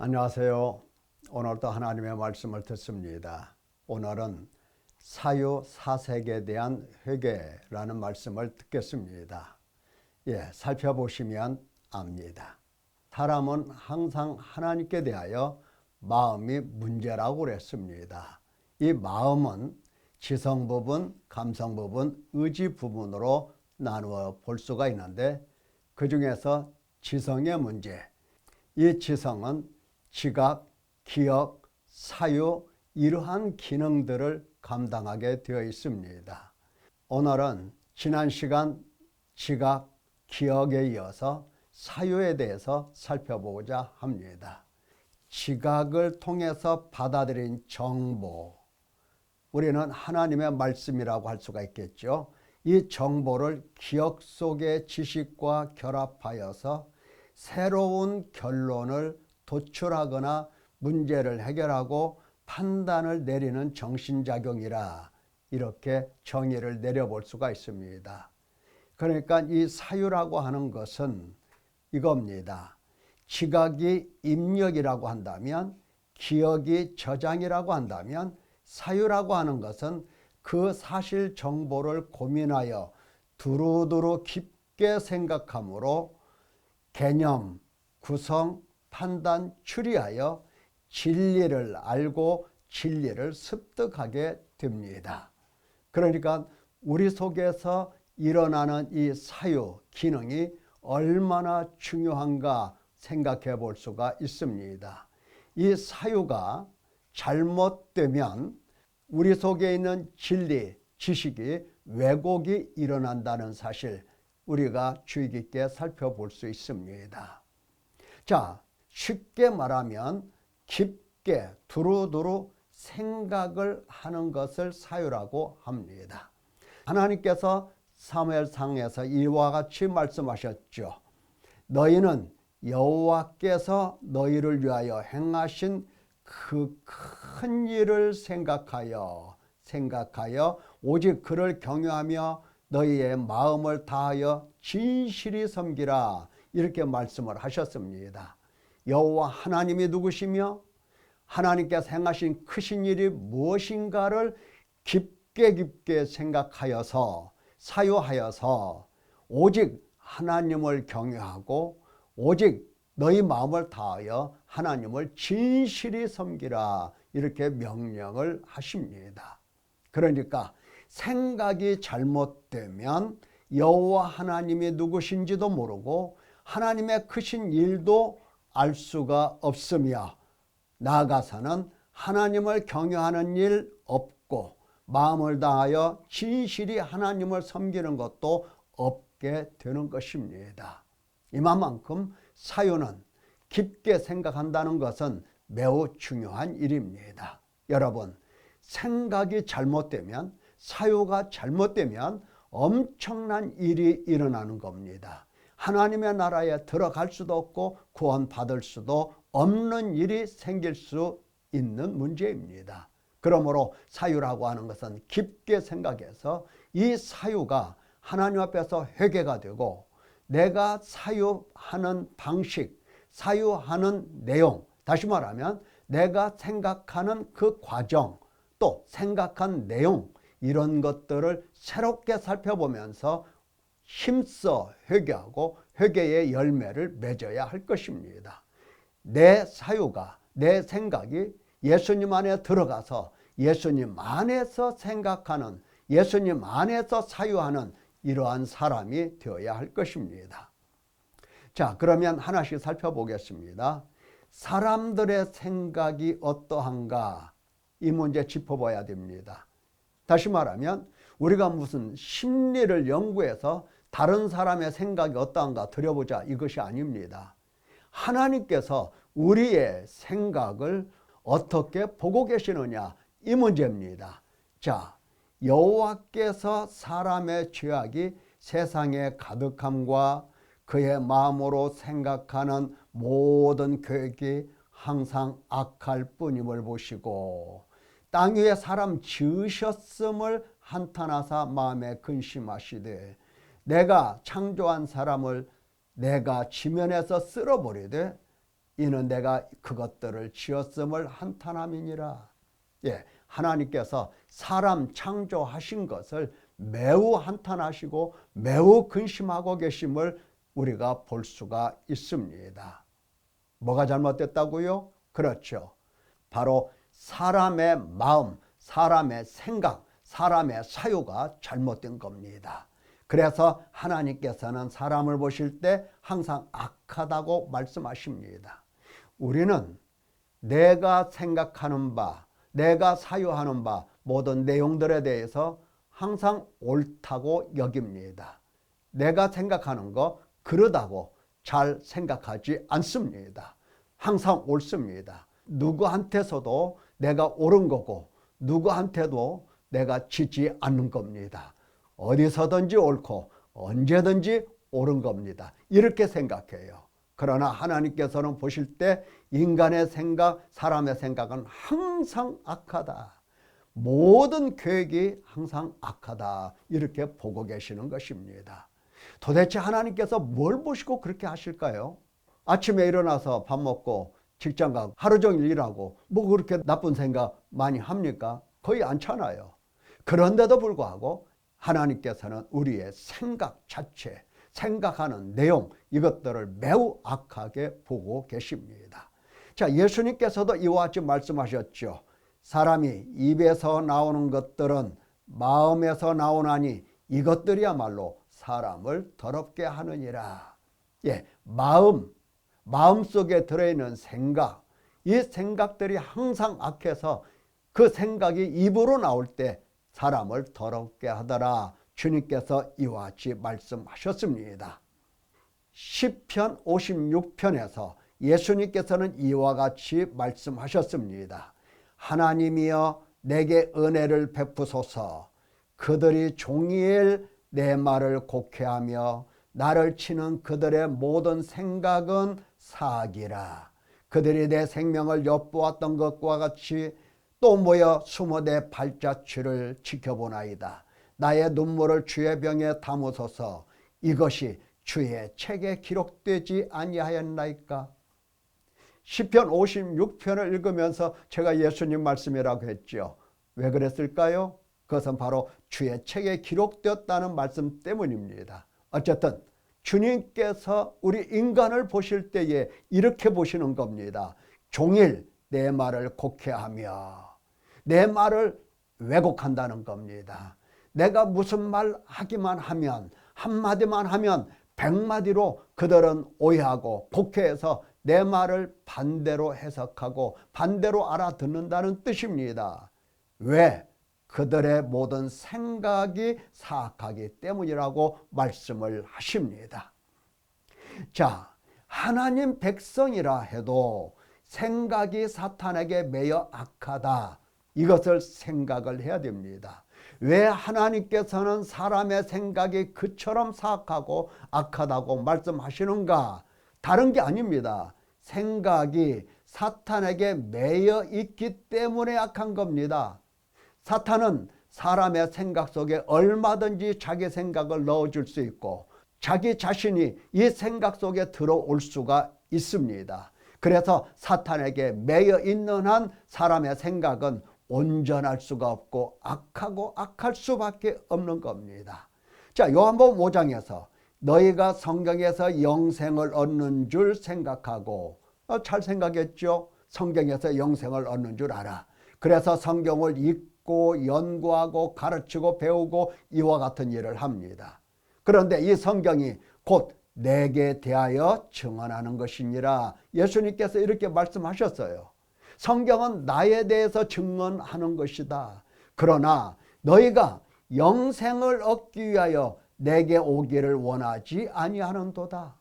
안녕하세요. 오늘도 하나님의 말씀을 듣습니다. 오늘은 사유사색에 대한 회개라는 말씀을 듣겠습니다. 살펴보시면 압니다. 사람은 항상 하나님께 대하여 마음이 문제라고 그랬습니다. 이 마음은 지성 부분, 감성 부분, 의지 부분으로 나누어 볼 수가 있는데, 그 중에서 지성의 문제, 이 지성은 지각, 기억, 사유 이러한 기능들을 감당하게 되어 있습니다. 오늘은 지난 시간 지각, 기억에 이어서 사유에 대해서 살펴보고자 합니다. 지각을 통해서 받아들인 정보, 우리는 하나님의 말씀이라고 할 수가 있겠죠. 이 정보를 기억 속의 지식과 결합하여서 새로운 결론을 도출하거나 문제를 해결하고 판단을 내리는 정신작용이라 이렇게 정의를 내려볼 수가 있습니다. 그러니까 이 사유라고 하는 것은 이겁니다. 지각이 입력이라고 한다면, 기억이 저장이라고 한다면, 사유라고 하는 것은 그 사실 정보를 고민하여 두루두루 깊게 생각함으로 개념, 구성, 판단, 추리하여 진리를 알고 진리를 습득하게 됩니다. 그러니까 우리 속에서 일어나는 이 사유 기능이 얼마나 중요한가 생각해 볼 수가 있습니다. 이 사유가 잘못되면 우리 속에 있는 진리, 지식이 왜곡이 일어난다는 사실, 우리가 주의 깊게 살펴볼 수 있습니다. 자, 쉽게 말하면 깊게 두루두루 생각을 하는 것을 사유라고 합니다. 하나님께서 사무엘상에서 이와 같이 말씀하셨죠. 너희는 여호와께서 너희를 위하여 행하신 그 큰 일을 생각하여 오직 그를 경외하며 너희의 마음을 다하여 진실이 섬기라, 이렇게 말씀을 하셨습니다. 여호와 하나님이 누구시며 하나님께서 행하신 크신 일이 무엇인가를 깊게 생각하여서 사유하여서 오직 하나님을 경외하고 오직 너희 마음을 다하여 하나님을 진실이 섬기라, 이렇게 명령을 하십니다. 그러니까 생각이 잘못되면 여호와 하나님이 누구신지도 모르고 하나님의 크신 일도 알 수가 없으며, 나아가서는 하나님을 경외하는 일 없고 마음을 다하여 진실이 하나님을 섬기는 것도 없게 되는 것입니다. 이만큼 사유는 깊게 생각한다는 것은 매우 중요한 일입니다. 여러분, 생각이 잘못되면, 사유가 잘못되면 엄청난 일이 일어나는 겁니다. 하나님의 나라에 들어갈 수도 없고 구원받을 수도 없는 일이 생길 수 있는 문제입니다. 그러므로 사유라고 하는 것은 깊게 생각해서 이 사유가 하나님 앞에서 회개가 되고, 내가 사유하는 방식, 사유하는 내용, 다시 말하면 내가 생각하는 그 과정, 또 생각한 내용, 이런 것들을 새롭게 살펴보면서 힘써 회개하고 회개의 열매를 맺어야 할 것입니다. 내 사유가, 내 생각이 예수님 안에 들어가서 예수님 안에서 생각하는, 예수님 안에서 사유하는 이러한 사람이 되어야 할 것입니다. 자, 그러면 하나씩 살펴보겠습니다. 사람들의 생각이 어떠한가, 이 문제 짚어봐야 됩니다. 다시 말하면 우리가 무슨 심리를 연구해서 다른 사람의 생각이 어떠한가 들여보자, 이것이 아닙니다. 하나님께서 우리의 생각을 어떻게 보고 계시느냐, 이 문제입니다. 자, 여호와께서 사람의 죄악이 세상에 가득함과 그의 마음으로 생각하는 모든 계획이 항상 악할 뿐임을 보시고 땅 위에 사람 지으셨음을 한탄하사 마음에 근심하시되 내가 창조한 사람을 내가 지면에서 쓸어버리되 이는 내가 그것들을 지었음을 한탄함이니라. 예, 하나님께서 사람 창조하신 것을 매우 한탄하시고 매우 근심하고 계심을 우리가 볼 수가 있습니다. 뭐가 잘못됐다고요? 그렇죠. 바로 사람의 마음, 사람의 생각, 사람의 사유가 잘못된 겁니다. 그래서 하나님께서는 사람을 보실 때 항상 악하다고 말씀하십니다. 우리는 내가 생각하는 바, 내가 사유하는 바 모든 내용들에 대해서 항상 옳다고 여깁니다. 내가 생각하는 거 그러다고 잘 생각하지 않습니다. 항상 옳습니다. 누구한테서도 내가 옳은 거고 누구한테도 내가 지지 않는 겁니다. 어디서든지 옳고 언제든지 옳은 겁니다. 이렇게 생각해요. 그러나 하나님께서는 보실 때 인간의 생각, 사람의 생각은 항상 악하다. 모든 계획이 항상 악하다. 이렇게 보고 계시는 것입니다. 도대체 하나님께서 뭘 보시고 그렇게 하실까요? 아침에 일어나서 밥 먹고 직장 가고 하루 종일 일하고 뭐 그렇게 나쁜 생각 많이 합니까? 거의 않잖아요. 그런데도 불구하고 하나님께서는 우리의 생각 자체, 생각하는 내용 이것들을 매우 악하게 보고 계십니다. 자, 예수님께서도 이와 같이 말씀하셨죠. 사람이 입에서 나오는 것들은 마음에서 나오나니 이것들이야말로 사람을 더럽게 하느니라. 예, 마음 속에 들어있는 생각, 이 생각들이 항상 악해서 그 생각이 입으로 나올 때 사람을 더럽게 하더라. 주님께서 이와 같이 말씀하셨습니다. 시편 56편에서 예수님께서는 이와 같이 말씀하셨습니다. 하나님이여 내게 은혜를 베푸소서. 그들이 종일 내 말을 곡해하며 나를 치는 그들의 모든 생각은 사기라. 그들이 내 생명을 엿보았던 것과 같이 또 모여 숨어 내 발자취를 지켜보나이다. 나의 눈물을 주의 병에 담으소서. 이것이 주의 책에 기록되지 아니하였나이까. 시편 56편을 읽으면서 제가 예수님 말씀이라고 했죠. 왜 그랬을까요? 그것은 바로 주의 책에 기록되었다는 말씀 때문입니다. 어쨌든 주님께서 우리 인간을 보실 때에 이렇게 보시는 겁니다. 종일 내 말을 곡해하며 내 말을 왜곡한다는 겁니다. 내가 무슨 말 하기만 하면 한마디만 하면 100마디로 그들은 오해하고 곡해해서 내 말을 반대로 해석하고 반대로 알아듣는다는 뜻입니다. 왜? 그들의 모든 생각이 사악하기 때문이라고 말씀을 하십니다. 자, 하나님 백성이라 해도 생각이 사탄에게 매여 악하다. 이것을 생각을 해야 됩니다. 왜 하나님께서는 사람의 생각이 그처럼 사악하고 악하다고 말씀하시는가? 다른 게 아닙니다. 생각이 사탄에게 매여 있기 때문에 악한 겁니다. 사탄은 사람의 생각 속에 얼마든지 자기 생각을 넣어줄 수 있고 자기 자신이 이 생각 속에 들어올 수가 있습니다. 그래서 사탄에게 매여 있는 한 사람의 생각은 온전할 수가 없고 악하고 악할 수밖에 없는 겁니다. 자, 요한복음 5장에서 너희가 성경에서 영생을 얻는 줄 생각하고 잘 생각했죠? 성경에서 영생을 얻는 줄 알아. 그래서 성경을 읽고 연구하고 가르치고 배우고 이와 같은 일을 합니다. 그런데 이 성경이 곧 내게 대하여 증언하는 것이니라. 예수님께서 이렇게 말씀하셨어요. 성경은 나에 대해서 증언하는 것이다. 그러나 너희가 영생을 얻기 위하여 내게 오기를 원하지 아니하는도다.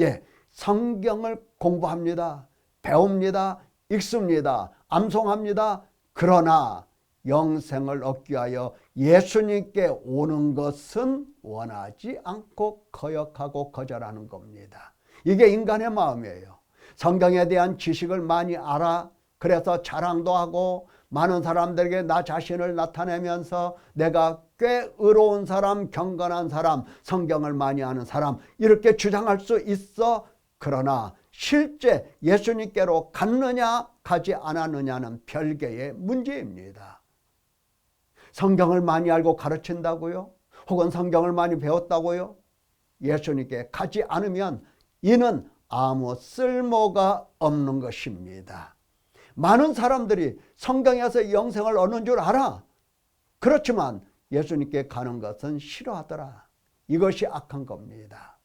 예, 성경을 공부합니다. 배웁니다. 읽습니다. 암송합니다. 그러나 영생을 얻기 위하여 예수님께 오는 것은 원하지 않고 거역하고 거절하는 겁니다. 이게 인간의 마음이에요. 성경에 대한 지식을 많이 알아. 그래서 자랑도 하고 많은 사람들에게 나 자신을 나타내면서 내가 꽤 의로운 사람, 경건한 사람, 성경을 많이 아는 사람 이렇게 주장할 수 있어. 그러나 실제 예수님께로 갔느냐 가지 않았느냐는 별개의 문제입니다. 성경을 많이 알고 가르친다고요? 혹은 성경을 많이 배웠다고요? 예수님께 가지 않으면 이는 아무 쓸모가 없는 것입니다. 많은 사람들이 성경에서 영생을 얻는 줄 알아. 그렇지만 예수님께 가는 것은 싫어하더라. 이것이 악한 겁니다.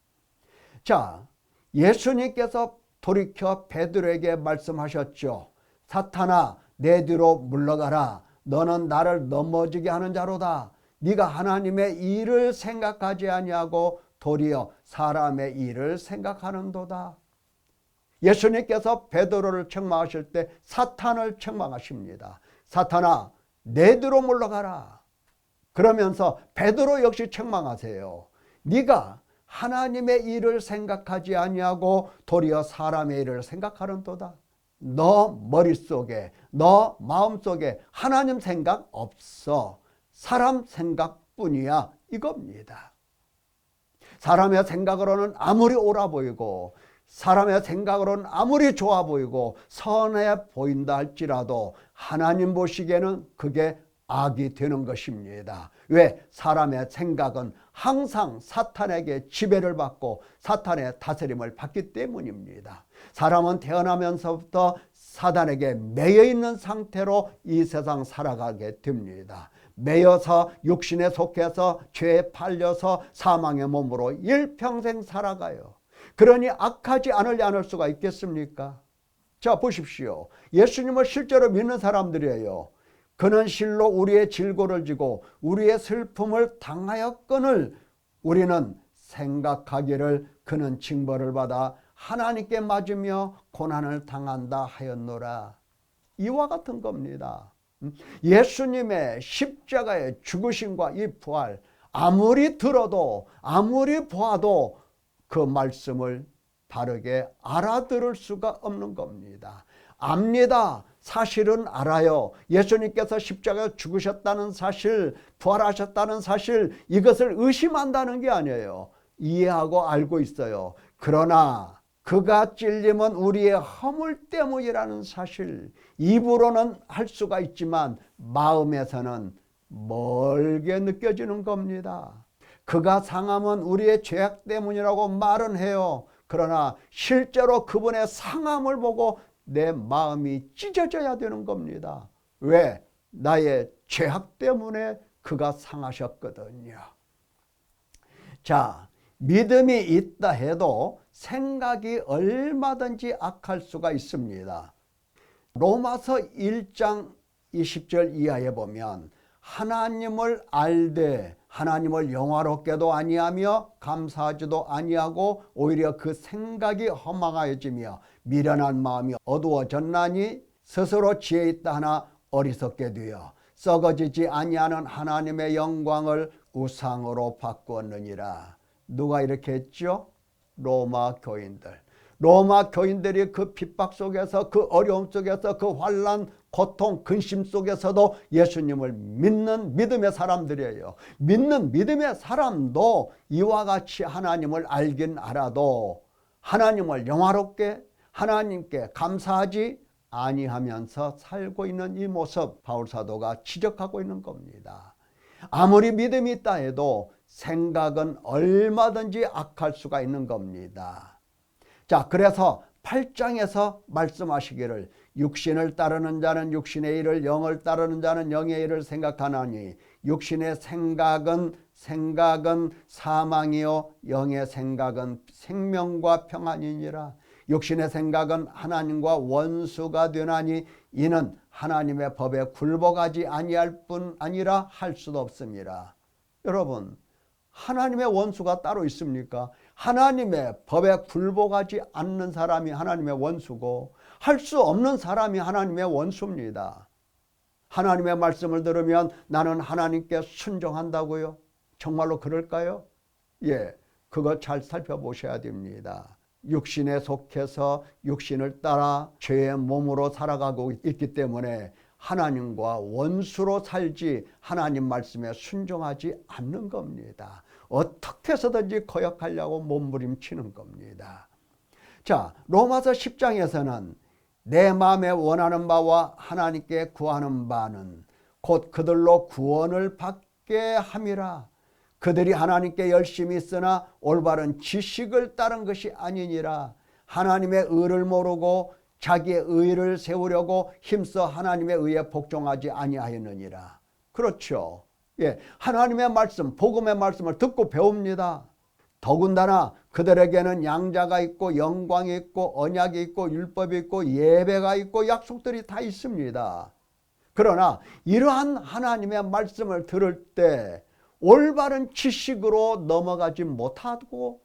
자, 예수님께서 돌이켜 베드로에게 말씀하셨죠. 사탄아, 내 뒤로 물러가라. 너는 나를 넘어지게 하는 자로다. 네가 하나님의 일을 생각하지 아니하고 도리어 사람의 일을 생각하는도다. 예수님께서 베드로를 책망하실 때 사탄을 책망하십니다. 사탄아, 내 뒤로 물러가라. 그러면서 베드로 역시 책망하세요. 네가 하나님의 일을 생각하지 아니하고 도리어 사람의 일을 생각하는도다. 너 머릿속에, 너 마음속에 하나님 생각 없어. 사람 생각뿐이야. 이겁니다. 사람의 생각으로는 아무리 옳아 보이고 사람의 생각으로는 아무리 좋아 보이고 선해 보인다 할지라도 하나님 보시기에는 그게 악이 되는 것입니다. 왜? 사람의 생각은 항상 사탄에게 지배를 받고 사탄의 다스림을 받기 때문입니다. 사람은 태어나면서부터 사단에게 매여 있는 상태로 이 세상 살아가게 됩니다. 매여서 육신에 속해서 죄에 팔려서 사망의 몸으로 일평생 살아가요. 그러니 악하지 않을 수가 있겠습니까? 자, 보십시오. 예수님을 실제로 믿는 사람들이에요. 그는 실로 우리의 질고를 지고 우리의 슬픔을 당하였거늘 우리는 생각하기를 그는 징벌을 받아 하나님께 맞으며 고난을 당한다 하였노라. 이와 같은 겁니다. 예수님의 십자가의 죽으심과 이 부활, 아무리 들어도 아무리 보아도 그 말씀을 바르게 알아들을 수가 없는 겁니다. 압니다. 사실은 알아요. 예수님께서 십자가에 죽으셨다는 사실, 부활하셨다는 사실, 이것을 의심한다는 게 아니에요. 이해하고 알고 있어요. 그러나 그가 찔림은 우리의 허물 때문이라는 사실, 입으로는 할 수가 있지만 마음에서는 멀게 느껴지는 겁니다. 그가 상함은 우리의 죄악 때문이라고 말은 해요. 그러나 실제로 그분의 상함을 보고 내 마음이 찢어져야 되는 겁니다. 왜? 나의 죄악 때문에 그가 상하셨거든요. 자, 믿음이 있다 해도 생각이 얼마든지 악할 수가 있습니다. 로마서 1장 20절 이하에 보면 하나님을 알되 하나님을 영화롭게도 아니하며 감사하지도 아니하고 오히려 그 생각이 허망하여지며 미련한 마음이 어두워졌나니 스스로 지혜 있다 하나 어리석게 되어 썩어지지 아니하는 하나님의 영광을 우상으로 바꾸었느니라. 누가 이렇게 했죠? 로마 교인들. 로마 교인들이 그 핍박 속에서 그 어려움 속에서 그 환난, 고통, 근심 속에서도 예수님을 믿는 믿음의 사람들이에요. 믿는 믿음의 사람도 이와 같이 하나님을 알긴 알아도 하나님을 영화롭게 하나님께 감사하지 아니하면서 살고 있는 이 모습 바울 사도가 지적하고 있는 겁니다. 아무리 믿음이 있다 해도 생각은 얼마든지 악할 수가 있는 겁니다. 자, 그래서 8장에서 말씀하시기를 육신을 따르는 자는 육신의 일을 영을 따르는 자는 영의 일을 생각하나니 육신의 생각은 사망이요 영의 생각은 생명과 평안이니라. 육신의 생각은 하나님과 원수가 되나니 이는 하나님의 법에 굴복하지 아니할 뿐 아니라 할 수도 없습니다. 여러분, 하나님의 원수가 따로 있습니까? 하나님의 법에 굴복하지 않는 사람이 하나님의 원수고 할 수 없는 사람이 하나님의 원수입니다. 하나님의 말씀을 들으면 나는 하나님께 순종한다고요? 정말로 그럴까요? 예, 그거 잘 살펴보셔야 됩니다. 육신에 속해서 육신을 따라 죄의 몸으로 살아가고 있기 때문에 하나님과 원수로 살지 하나님 말씀에 순종하지 않는 겁니다. 어떻게 해서든지 거역하려고 몸부림치는 겁니다. 자, 로마서 10장에서는 내 마음에 원하는 바와 하나님께 구하는 바는 곧 그들로 구원을 받게 함이라. 그들이 하나님께 열심히 있으나 올바른 지식을 따른 것이 아니니라. 하나님의 의를 모르고 자기의 의를 세우려고 힘써 하나님의 의에 복종하지 아니하였느니라. 그렇죠. 예, 하나님의 말씀, 복음의 말씀을 듣고 배웁니다. 더군다나 그들에게는 양자가 있고 영광이 있고 언약이 있고 율법이 있고 예배가 있고 약속들이 다 있습니다. 그러나 이러한 하나님의 말씀을 들을 때 올바른 지식으로 넘어가지 못하고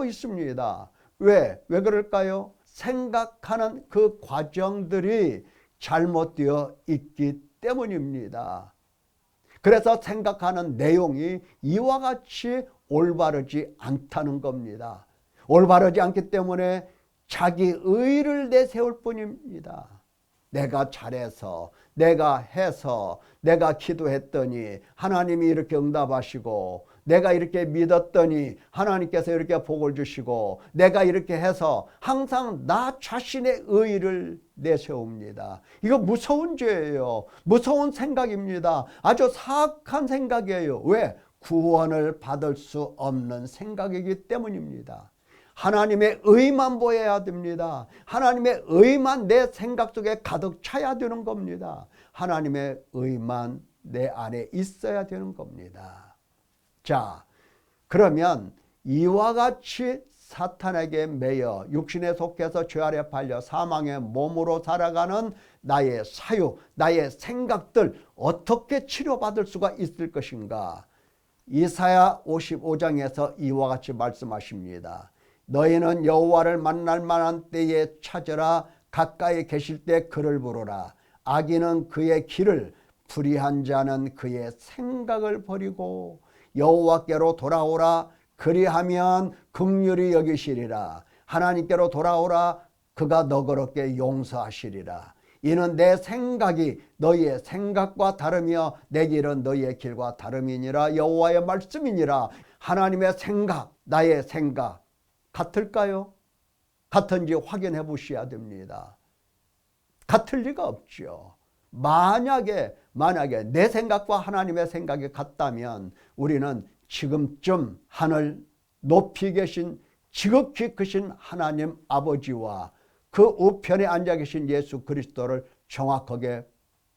있습니다. 왜 그럴까요? 생각하는 그 과정들이 잘못되어 있기 때문입니다. 그래서 생각하는 내용이 이와 같이 올바르지 않다는 겁니다. 올바르지 않기 때문에 자기 의를 내세울 뿐입니다. 내가 잘해서, 내가 해서, 내가 기도했더니 하나님이 이렇게 응답하시고, 내가 이렇게 믿었더니 하나님께서 이렇게 복을 주시고, 내가 이렇게 해서 항상 나 자신의 의를 내세웁니다. 이거 무서운 죄예요. 무서운 생각입니다. 아주 사악한 생각이에요. 왜? 구원을 받을 수 없는 생각이기 때문입니다. 하나님의 의만 보여야 됩니다. 하나님의 의만 내 생각 속에 가득 차야 되는 겁니다. 하나님의 의만 내 안에 있어야 되는 겁니다. 자, 그러면 이와 같이 사탄에게 매여 육신에 속해서 죄 아래 팔려 사망의 몸으로 살아가는 나의 사유, 나의 생각들 어떻게 치료받을 수가 있을 것인가? 이사야 55장에서 이와 같이 말씀하십니다. 너희는 여호와를 만날 만한 때에 찾으라. 가까이 계실 때 그를 부르라. 악인은 그의 길을, 불의한 자는 그의 생각을 버리고 여호와께로 돌아오라. 그리하면 긍휼히 여기시리라. 하나님께로 돌아오라. 그가 너그럽게 용서하시리라. 이는 내 생각이 너희의 생각과 다르며 내 길은 너희의 길과 다름이니라. 여호와의 말씀이니라. 하나님의 생각, 나의 생각 같을까요? 같은지 확인해 보셔야 됩니다. 같을 리가 없죠. 만약에 내 생각과 하나님의 생각이 같다면 우리는 지금쯤 하늘 높이 계신 지극히 크신 하나님 아버지와 그 우편에 앉아 계신 예수 그리스도를 정확하게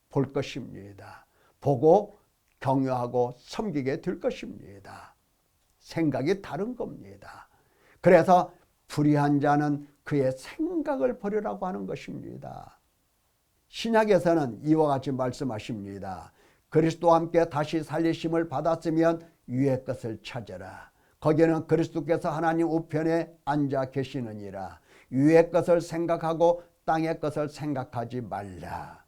볼 것입니다. 보고 경외하고 섬기게 될 것입니다. 생각이 다른 겁니다. 그래서 불의한 자는 그의 생각을 버리라고 하는 것입니다. 신약에서는 이와 같이 말씀하십니다. 그리스도와 함께 다시 살리심을 받았으면 위의 것을 찾아라. 거기는 그리스도께서 하나님 우편에 앉아 계시느니라. 위의 것을 생각하고 땅의 것을 생각하지 말라.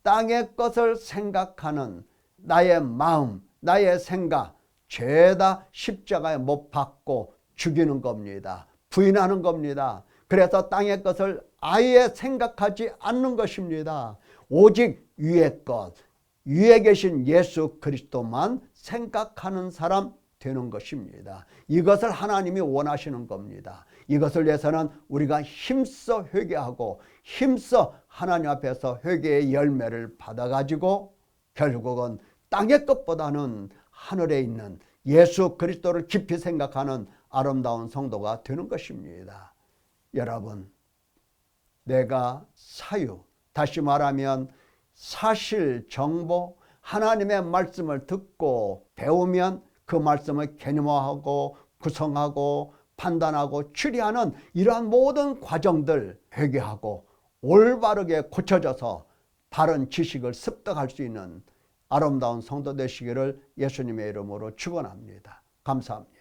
땅의 것을 생각하는 나의 마음, 나의 생각, 죄다 십자가에 못 박고 죽이는 겁니다. 부인하는 겁니다. 그래서 땅의 것을 아예 생각하지 않는 것입니다. 오직 위의 것, 위에 계신 예수 그리스도만 생각하는 사람 되는 것입니다. 이것을 하나님이 원하시는 겁니다. 이것을 위해서는 우리가 힘써 회개하고 힘써 하나님 앞에서 회개의 열매를 받아가지고 결국은 땅의 것보다는 하늘에 있는 예수 그리스도를 깊이 생각하는 아름다운 성도가 되는 것입니다. 여러분, 내가 사유, 다시 말하면 사실 정보, 하나님의 말씀을 듣고 배우면 그 말씀을 개념화하고 구성하고 판단하고 추리하는 이러한 모든 과정들 회개하고 올바르게 고쳐져서 바른 지식을 습득할 수 있는 아름다운 성도 되시기를 예수님의 이름으로 축원합니다. 감사합니다.